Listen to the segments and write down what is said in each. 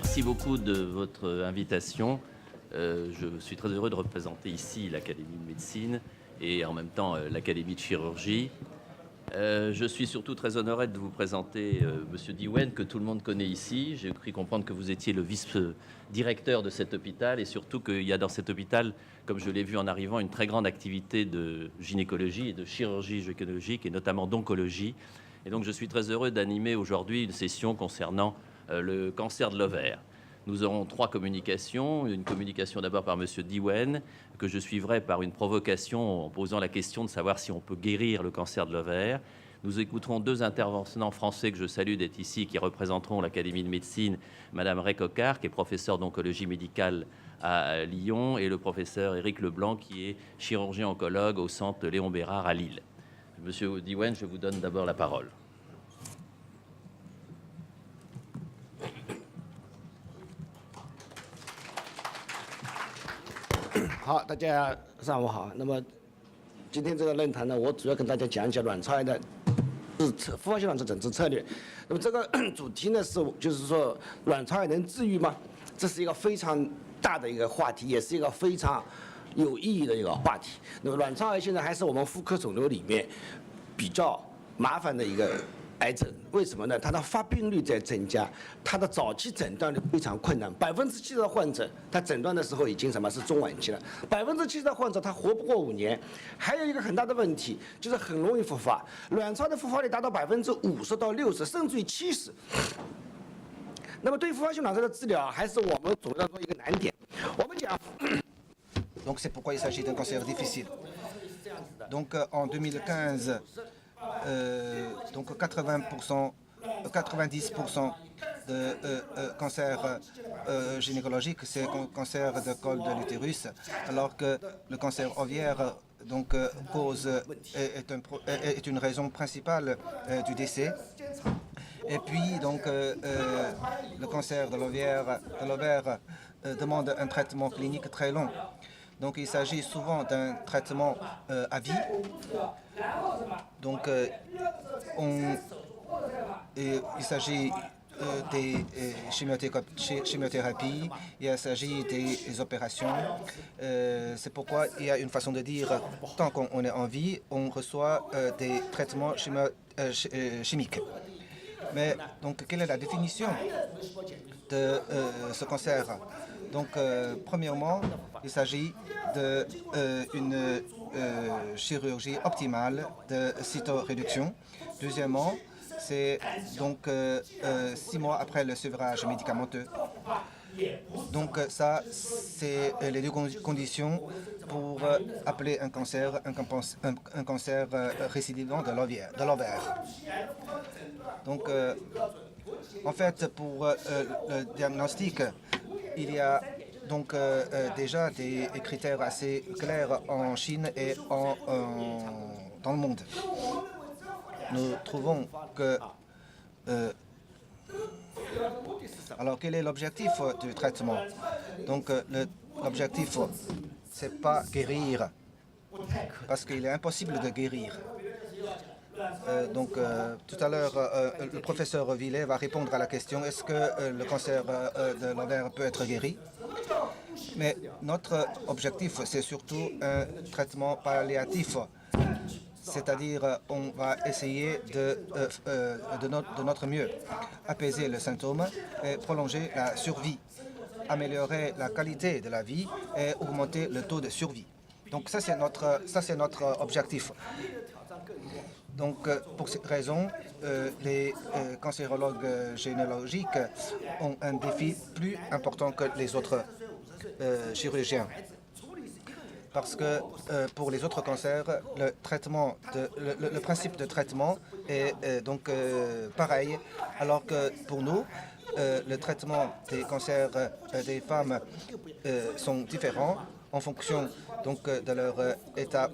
Merci beaucoup de votre invitation. Je suis très heureux de représenter ici l'Académie de médecine et en même temps l'Académie de chirurgie. Je suis surtout très honoré de vous présenter Monsieur Diwen, que tout le monde connaît ici. J'ai cru comprendre que vous étiez le vice-directeur de cet hôpital et surtout qu'il y a dans cet hôpital, comme je l'ai vu en arrivant, une très grande activité de gynécologie et de chirurgie gynécologique et notamment d'oncologie. Et donc je suis très heureux d'animer aujourd'hui une session concernant le cancer de l'ovaire. Nous aurons 3 communications. Une communication d'abord par Monsieur Diwen, que je suivrai par une provocation en posant la question de savoir si on peut guérir le cancer de l'ovaire. Nous écouterons 2 intervenants français que je salue d'être ici, qui représenteront l'Académie de médecine, Madame Ray Coquart, qui est professeure d'oncologie médicale à Lyon, et le professeur Éric Leblanc, qui est chirurgien oncologue au centre Léon Bérard à Lille. Monsieur Diwen, je vous donne d'abord la parole. 好，大家上午好。那么今天这个论坛呢，我主要跟大家讲一下卵巢癌的复发性卵巢诊治策略。那么这个主题呢就是说卵巢癌能治愈吗？这是一个非常大的一个话题，也是一个非常有意义的一个话题。那么卵巢癌现在还是我们妇科肿瘤里面比较麻烦的一个癌症，为什么呢？它的发病率在增加，它的早期诊断率非常困难。70%的患者，他诊断的时候已经是中晚期了。70%的患者他活不过5年。还有一个很大的问题就是很容易复发，卵巢的复发率达到50%到60%，甚至于70%。那么对复发性卵巢的治疗还是我们主要说一个难点。我们讲。Donc c'est pourquoi il s'agit d'un cancer difficile. Donc en 2015. Donc 80%, 90% de cancer gynécologique, c'est cancer de col de l'utérus, alors que le cancer ovaire donc, est une raison principale du décès. Et puis donc le cancer de l'ovaire demande un traitement clinique très long. Donc il s'agit souvent d'un traitement à vie. Donc il s'agit des chimiothérapies, il s'agit des opérations. C'est pourquoi il y a une façon de dire, tant qu'on est en vie, on reçoit des traitements chimiques. Mais donc quelle est la définition de ce cancer? Donc, premièrement, il s'agit d'une chirurgie optimale de cytoréduction. Deuxièmement, c'est donc 6 mois après le sevrage médicamenteux. Donc, ça, c'est les 2 conditions pour appeler un cancer récidivant de l'ovaire. Donc, en fait, pour le diagnostic, il y a donc déjà des critères assez clairs en Chine et dans le monde. Nous trouvons que... alors, quel est l'objectif du traitement? Donc, l'objectif, c'est pas guérir, parce qu'il est impossible de guérir. Donc, tout à l'heure, le professeur Villet va répondre à la question est-ce que le cancer de l'ovaire peut être guéri? Mais notre objectif, c'est surtout un traitement palliatif. C'est-à-dire, on va essayer de notre mieux apaiser le symptôme et prolonger la survie, améliorer la qualité de la vie et augmenter le taux de survie. Donc, ça, c'est notre objectif. Donc, pour cette raison, les cancérologues gynécologiques ont un défi plus important que les autres chirurgiens. Parce que pour les autres cancers, le principe de traitement est donc pareil, alors que pour nous, le traitement des cancers des femmes sont différents en fonction donc, de leur état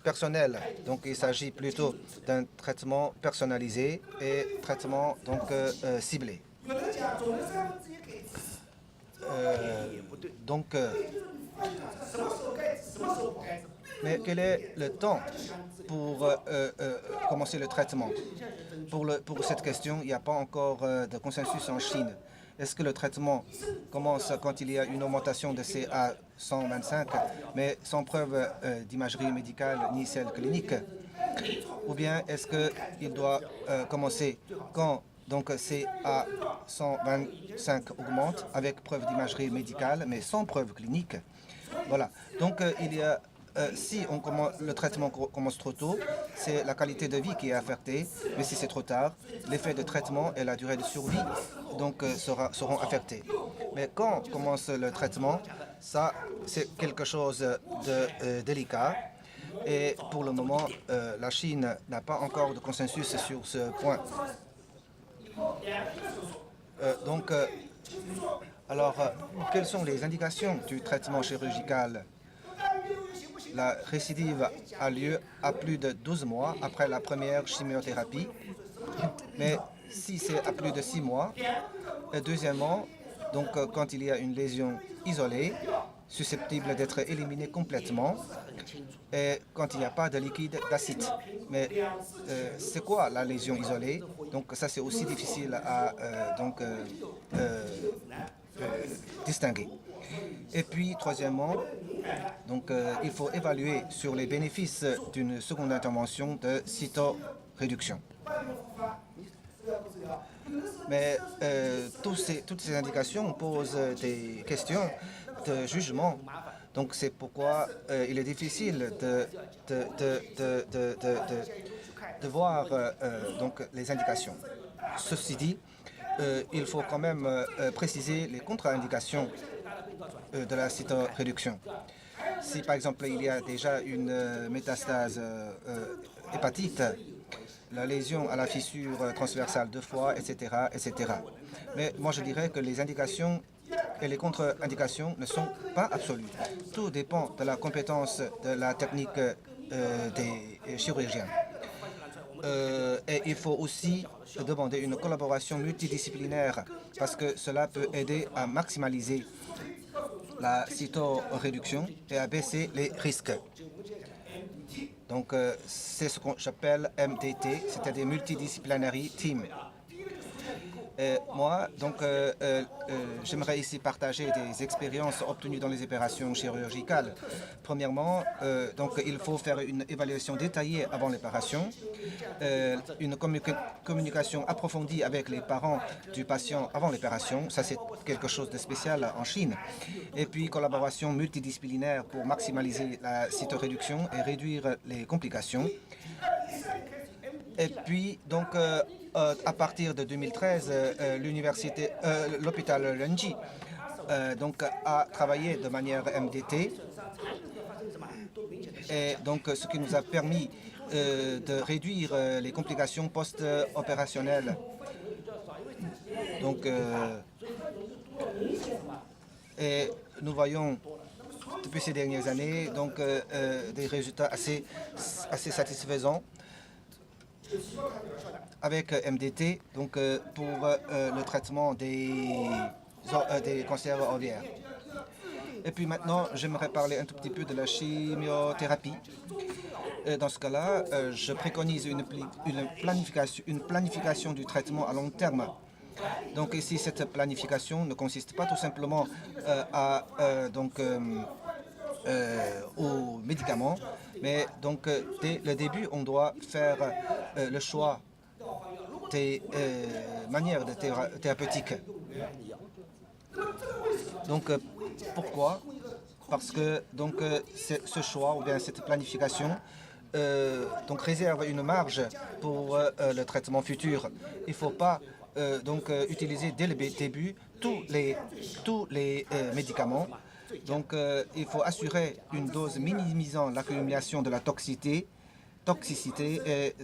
personnel. Donc il s'agit plutôt d'un traitement personnalisé et traitement donc ciblé. Mais quel est le temps pour commencer le traitement? Pour cette question, il n'y a pas encore de consensus en Chine. Est-ce que le traitement commence quand il y a une augmentation de CA125, mais sans preuve d'imagerie médicale ni celle clinique? Ou bien est-ce qu'il doit commencer quand donc CA125 augmente avec preuve d'imagerie médicale, mais sans preuve clinique? Voilà. Donc si le traitement commence trop tôt, c'est la qualité de vie qui est affectée, mais si c'est trop tard, l'effet de traitement et la durée de survie seront affectés. Mais quand commence le traitement, ça c'est quelque chose de délicat. Et pour le moment, la Chine n'a pas encore de consensus sur ce point. Quelles sont les indications du traitement chirurgical? La récidive a lieu à plus de 12 mois après la première chimiothérapie, mais si c'est à plus de 6 mois, et deuxièmement, quand il y a une lésion isolée, susceptible d'être éliminée complètement, et quand il n'y a pas de liquide d'acide. Mais c'est quoi la lésion isolée? Donc ça c'est aussi difficile à distinguer. Et puis troisièmement, il faut évaluer sur les bénéfices d'une seconde intervention de cytoréduction. Mais toutes ces indications posent des questions de jugement. Donc c'est pourquoi il est difficile de voir les indications. Ceci dit, il faut quand même préciser les contre-indications de la cytoréduction. Si par exemple il y a déjà une métastase hépatite, la lésion à la fissure transversale 2 fois, etc., etc. Mais moi je dirais que les indications et les contre-indications ne sont pas absolues. Tout dépend de la compétence de la technique des chirurgiens. Et il faut aussi demander une collaboration multidisciplinaire parce que cela peut aider à maximiser la cytoréduction et à baisser les risques. Donc c'est ce qu'on appelle MDT, c'est-à-dire Multidisciplinary Team. Moi, j'aimerais ici partager des expériences obtenues dans les opérations chirurgicales. Premièrement, il faut faire une évaluation détaillée avant l'opération, une communication approfondie avec les parents du patient avant l'opération. Ça, c'est quelque chose de spécial en Chine. Et puis, collaboration multidisciplinaire pour maximaliser la cytoréduction et réduire les complications. Et puis, à partir de 2013, l'hôpital Renji a travaillé de manière MDT, et ce qui nous a permis de réduire les complications post-opérationnelles. Et nous voyons depuis ces dernières années des résultats assez satisfaisants avec MDT pour le traitement des cancers ovaires. Et puis maintenant, j'aimerais parler un tout petit peu de la chimiothérapie. Dans ce cas-là, je préconise une planification du traitement à long terme. Donc ici, cette planification ne consiste pas tout simplement aux médicaments, mais dès le début, on doit faire le choix des manières thérapeutiques. Pourquoi? Parce que ce choix ou bien cette planification réserve une marge pour le traitement futur. Il ne faut pas utiliser dès le début tous les médicaments. Il faut assurer une dose minimisant l'accumulation de la toxicité et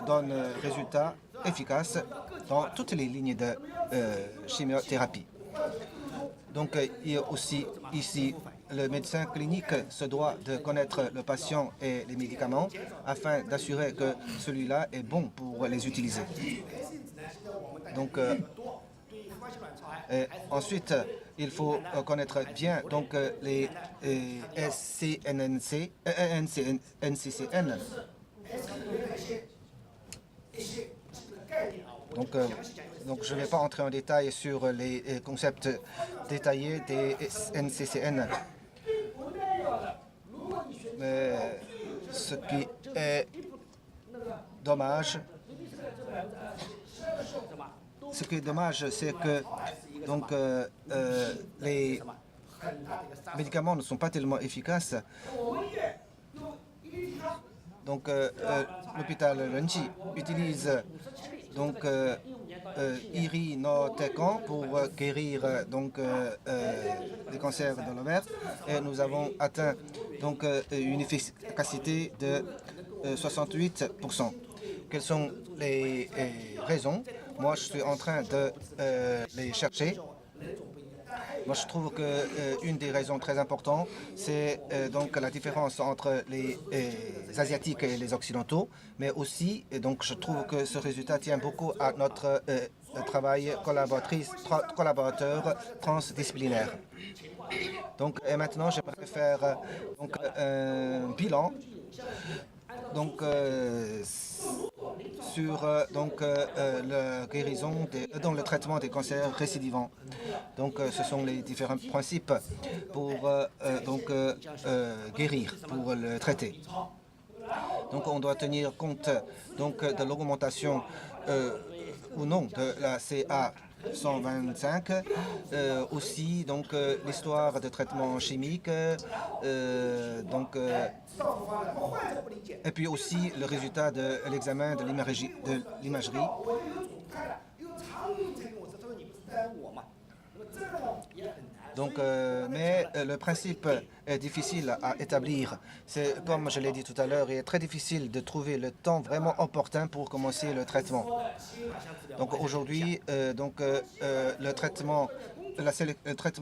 donne résultat efficace dans toutes les lignes de chimiothérapie. Il y a aussi ici le médecin clinique se doit de connaître le patient et les médicaments afin d'assurer que celui-là est bon pour les utiliser. Ensuite, il faut connaître bien les NCCN. Donc je ne vais pas entrer en détail sur les concepts détaillés des NCCN. Mais ce qui est dommage, c'est que donc, les médicaments ne sont pas tellement efficaces. Donc l'hôpital Renji utilise donc irinotecan pour guérir donc les cancers de l'ovaire, et nous avons atteint donc une efficacité de 68%. Quelles sont les raisons? Moi, je suis en train de les chercher. Moi, je trouve qu'une des raisons très importantes, c'est donc la différence entre les Asiatiques et les Occidentaux, mais aussi, et donc je trouve que ce résultat tient beaucoup à notre travail collaborateur transdisciplinaire. Donc, et maintenant, j'aimerais faire donc, un bilan donc, sur donc, la guérison, dans le traitement des cancers récidivants. Donc, ce sont les différents principes pour donc, guérir, pour le traiter. Donc, on doit tenir compte donc, de l'augmentation ou non de la CA 125, aussi donc l'histoire de traitement chimique, donc, et puis aussi le résultat de l'examen de l'imagerie. Donc, mais le principe est difficile à établir. C'est, comme je l'ai dit tout à l'heure, il est très difficile de trouver le temps vraiment opportun pour commencer le traitement. Donc aujourd'hui, le traitement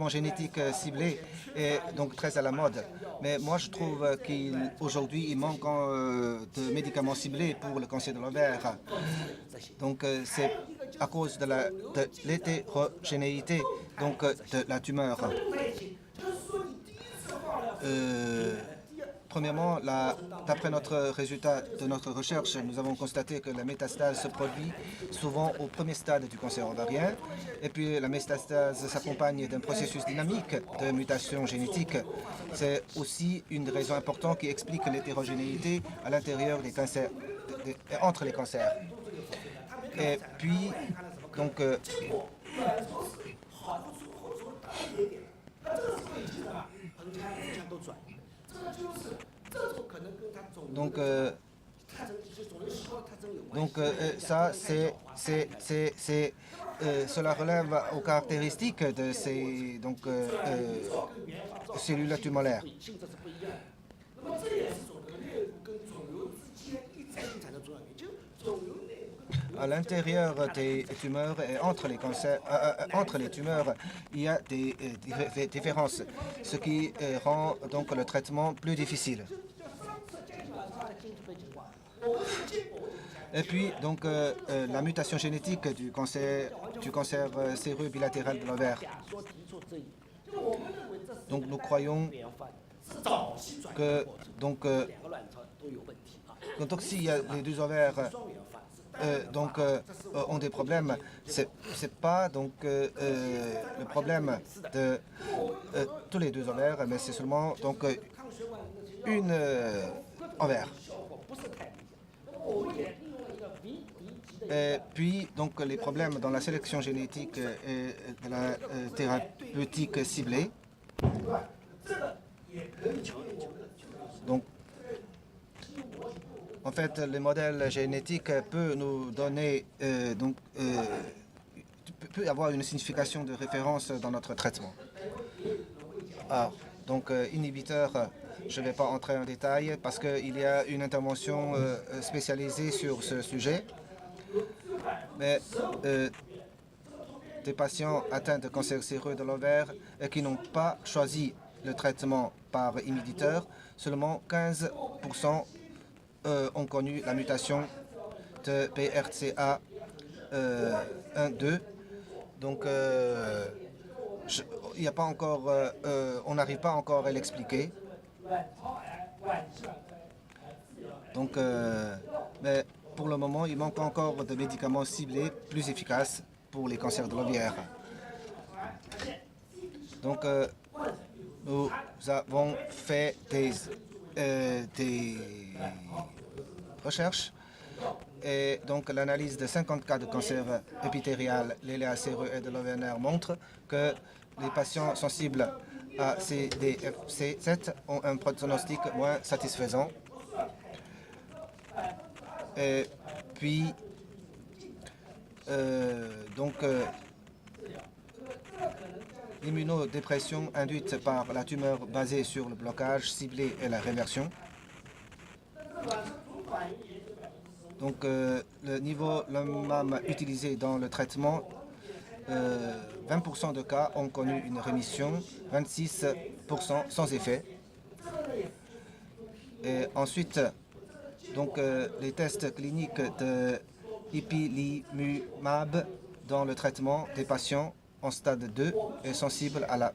génétique ciblé est donc très à la mode. Mais moi, je trouve qu'aujourd'hui, il manque de médicaments ciblés pour le cancer de l'ovaire. Donc, c'est à cause de l'hétérogénéité donc, de la tumeur. Premièrement, d'après notre résultat de notre recherche, nous avons constaté que la métastase se produit souvent au premier stade du cancer ovarien. Et puis la métastase s'accompagne d'un processus dynamique de mutation génétique. C'est aussi une raison importante qui explique l'hétérogénéité à l'intérieur des cancers, entre les cancers. Et puis, donc, ça, cela relève aux caractéristiques de ces cellules tumolaires. À l'intérieur des tumeurs et entre les cancers, entre les tumeurs, il y a des différences, ce qui rend donc le traitement plus difficile. Et puis, donc, la mutation génétique du cancer séreux bilatéral de l'ovaire. Donc, nous croyons que, donc s'il y a les deux ovaires ont des problèmes, c'est pas donc le problème de tous les deux ovaires, mais c'est seulement donc une ovaire. Et puis donc les problèmes dans la sélection génétique et de la thérapeutique ciblée. Donc, en fait, le modèle génétique peut nous donner, peut avoir une signification de référence dans notre traitement. Alors, donc, inhibiteur, je ne vais pas entrer en détail parce qu'il y a une intervention spécialisée sur ce sujet. Mais des patients atteints de cancer séreux de l'ovaire et qui n'ont pas choisi le traitement par inhibiteur, seulement 15% ont connu la mutation de BRCA 1-2. Donc, il n'y a pas encore, on n'arrive pas encore à l'expliquer. Donc, mais pour le moment, il manque encore de médicaments ciblés plus efficaces. pour les cancers de l'ovaire. Donc, nous avons fait des recherches et donc l'analyse de 50 cas de cancer épithélial, l'éléacéreux et de l'ovaire montre que les patients sensibles à CDFC7 ont un pronostic moins satisfaisant. Et puis, l'immunodépression induite par la tumeur basée sur le blocage ciblé et la réversion. Donc, le niveau LUMAM utilisé dans le traitement, 20% de cas ont connu une rémission, 26% sans effet. Et ensuite, donc, les tests cliniques de ipilimumab dans le traitement des patients en stade 2 et sensibles à la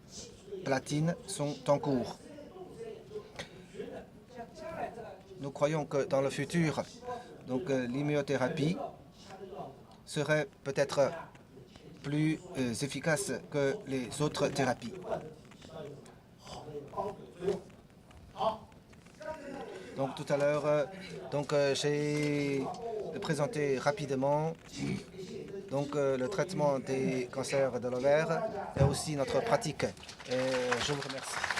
platine sont en cours. Nous croyons que dans le futur, donc l'immunothérapie serait peut-être plus efficace que les autres thérapies. Donc tout à l'heure, j'ai présenté rapidement donc, le traitement des cancers de l'ovaire et aussi notre pratique. Et je vous remercie.